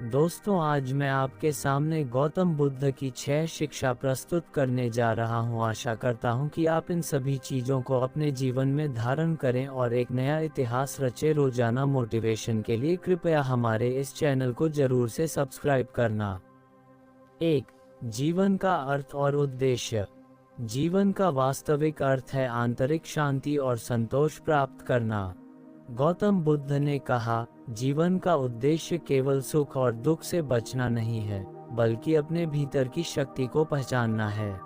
दोस्तों, आज मैं आपके सामने गौतम बुद्ध की 6 शिक्षा प्रस्तुत करने जा रहा हूं। आशा करता हूं कि आप इन सभी चीज़ों को अपने जीवन में धारण करें और एक नया इतिहास रचे। रोजाना मोटिवेशन के लिए कृपया हमारे इस चैनल को जरूर से सब्सक्राइब करना। 1. जीवन का अर्थ और उद्देश्य। जीवन का वास्तविक अर्थ है आंतरिक शांति और संतोष प्राप्त करना। गौतम बुद्ध ने कहा, जीवन का उद्देश्य केवल सुख और दुख से बचना नहीं है, बल्कि अपने भीतर की शक्ति को पहचानना है।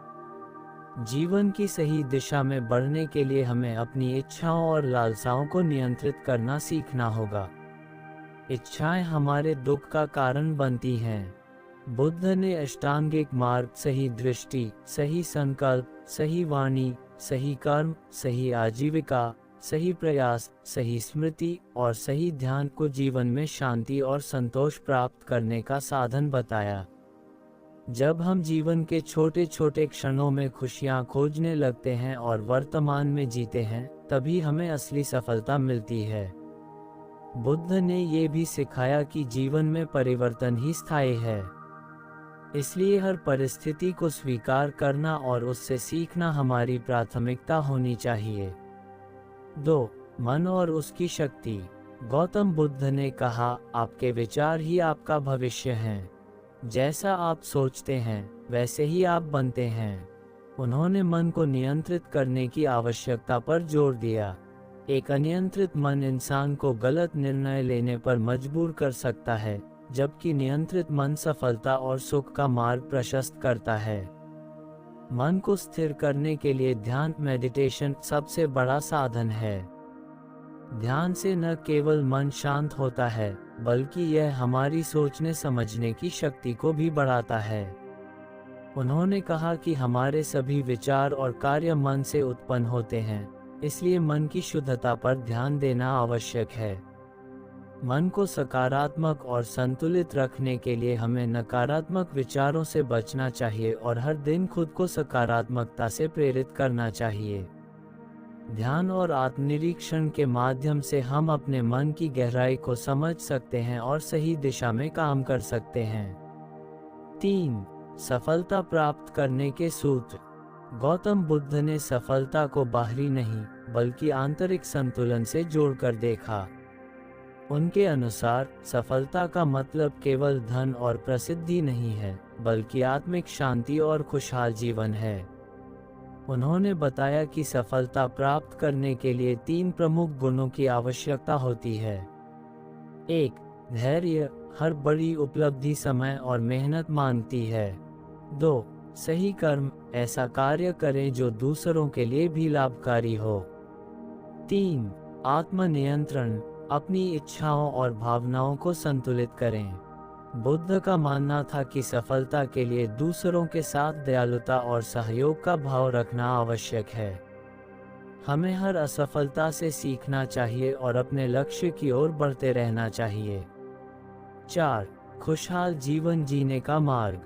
जीवन की सही दिशा में बढ़ने के लिए हमें अपनी इच्छाओं और लालसाओं को नियंत्रित करना सीखना होगा। इच्छाएं हमारे दुख का कारण बनती हैं। बुद्ध ने अष्टांगिक मार्ग, सही दृष्टि, सही संकल्प, सही वाणी, सही कर्म, सही आजीविका, सही प्रयास, सही स्मृति और सही ध्यान को जीवन में शांति और संतोष प्राप्त करने का साधन बताया। जब हम जीवन के छोटे छोटे क्षणों में खुशियां खोजने लगते हैं और वर्तमान में जीते हैं, तभी हमें असली सफलता मिलती है। बुद्ध ने ये भी सिखाया कि जीवन में परिवर्तन ही स्थायी है, इसलिए हर परिस्थिति को स्वीकार करना और उससे सीखना हमारी प्राथमिकता होनी चाहिए। 2. मन और उसकी शक्ति। गौतम बुद्ध ने कहा, आपके विचार ही आपका भविष्य हैं। जैसा आप सोचते हैं, वैसे ही आप बनते हैं। उन्होंने मन को नियंत्रित करने की आवश्यकता पर जोर दिया। एक अनियंत्रित मन इंसान को गलत निर्णय लेने पर मजबूर कर सकता है, जबकि नियंत्रित मन सफलता और सुख का मार्ग प्रशस्त करता है। मन को स्थिर करने के लिए ध्यान, मेडिटेशन सबसे बड़ा साधन है। ध्यान से न केवल मन शांत होता है, बल्कि यह हमारी सोचने समझने की शक्ति को भी बढ़ाता है। उन्होंने कहा कि हमारे सभी विचार और कार्य मन से उत्पन्न होते हैं, इसलिए मन की शुद्धता पर ध्यान देना आवश्यक है। मन को सकारात्मक और संतुलित रखने के लिए हमें नकारात्मक विचारों से बचना चाहिए और हर दिन खुद को सकारात्मकता से प्रेरित करना चाहिए। ध्यान और आत्मनिरीक्षण के माध्यम से हम अपने मन की गहराई को समझ सकते हैं और सही दिशा में काम कर सकते हैं। 3. सफलता प्राप्त करने के सूत्र। गौतम बुद्ध ने सफलता को बाहरी नहीं, बल्कि आंतरिक संतुलन से जोड़कर देखा। उनके अनुसार सफलता का मतलब केवल धन और प्रसिद्धि नहीं है, बल्कि आत्मिक शांति और खुशहाल जीवन है। उन्होंने बताया कि सफलता प्राप्त करने के लिए 3 प्रमुख गुणों की आवश्यकता होती है। 1. धैर्य। हर बड़ी उपलब्धि समय और मेहनत मांगती है। 2. सही कर्म। ऐसा कार्य करें जो दूसरों के लिए भी लाभकारी हो। 3. आत्मनियंत्रण। अपनी इच्छाओं और भावनाओं को संतुलित करें। बुद्ध का मानना था कि सफलता के लिए दूसरों के साथ दयालुता और सहयोग का भाव रखना आवश्यक है। हमें हर असफलता से सीखना चाहिए और अपने लक्ष्य की ओर बढ़ते रहना चाहिए। 4. खुशहाल जीवन जीने का मार्ग।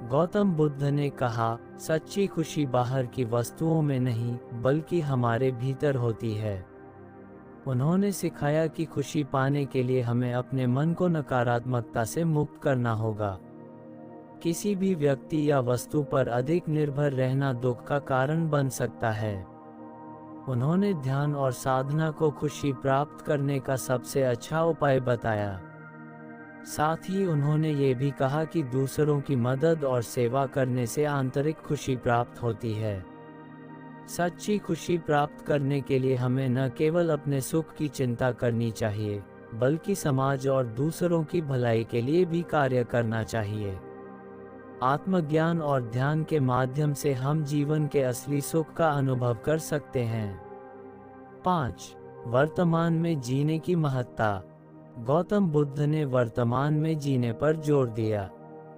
गौतम बुद्ध ने कहा, सच्ची खुशी बाहर की वस्तुओं में नहीं, बल्कि हमारे भीतर होती है। उन्होंने सिखाया कि खुशी पाने के लिए हमें अपने मन को नकारात्मकता से मुक्त करना होगा। किसी भी व्यक्ति या वस्तु पर अधिक निर्भर रहना दुख का कारण बन सकता है। उन्होंने ध्यान और साधना को खुशी प्राप्त करने का सबसे अच्छा उपाय बताया। साथ ही उन्होंने ये भी कहा कि दूसरों की मदद और सेवा करने से आंतरिक खुशी प्राप्त होती है। सच्ची खुशी प्राप्त करने के लिए हमें न केवल अपने सुख की चिंता करनी चाहिए, बल्कि समाज और दूसरों की भलाई के लिए भी कार्य करना चाहिए। आत्मज्ञान और ध्यान के माध्यम से हम जीवन के असली सुख का अनुभव कर सकते हैं। 5. वर्तमान में जीने की महत्ता। गौतम बुद्ध ने वर्तमान में जीने पर जोर दिया।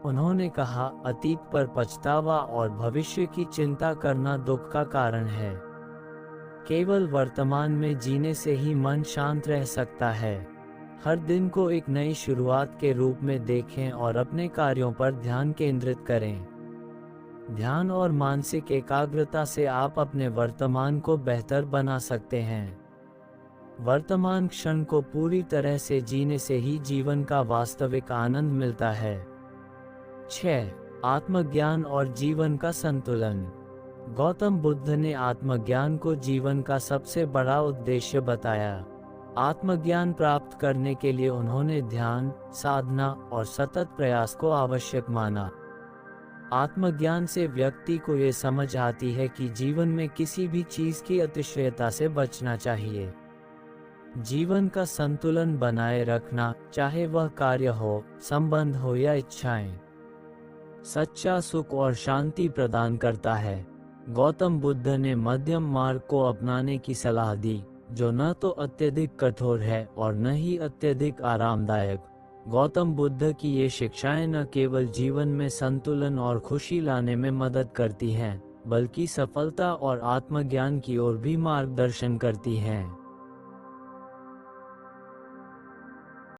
उन्होंने कहा, अतीत पर पछतावा और भविष्य की चिंता करना दुख का कारण है। केवल वर्तमान में जीने से ही मन शांत रह सकता है। हर दिन को एक नई शुरुआत के रूप में देखें और अपने कार्यों पर ध्यान केंद्रित करें। ध्यान और मानसिक एकाग्रता से आप अपने वर्तमान को बेहतर बना सकते हैं। वर्तमान क्षण को पूरी तरह से जीने से ही जीवन का वास्तविक आनंद मिलता है। 6. आत्मज्ञान और जीवन का संतुलन। गौतम बुद्ध ने आत्मज्ञान को जीवन का सबसे बड़ा उद्देश्य बताया। आत्मज्ञान प्राप्त करने के लिए उन्होंने ध्यान, साधना और सतत प्रयास को आवश्यक माना। आत्मज्ञान से व्यक्ति को ये समझ आती है कि जीवन में किसी भी चीज की अतिशयता से बचना चाहिए। जीवन का संतुलन बनाए रखना, चाहे वह कार्य हो, संबंध हो या इच्छाएं, सच्चा सुख और शांति प्रदान करता है। गौतम बुद्ध ने मध्यम मार्ग को अपनाने की सलाह दी, जो न तो अत्यधिक कठोर है और न ही अत्यधिक आरामदायक। गौतम बुद्ध की ये शिक्षाएं न केवल जीवन में संतुलन और खुशी लाने में मदद करती हैं, बल्कि सफलता और आत्मज्ञान की ओर भी मार्गदर्शन करती हैं।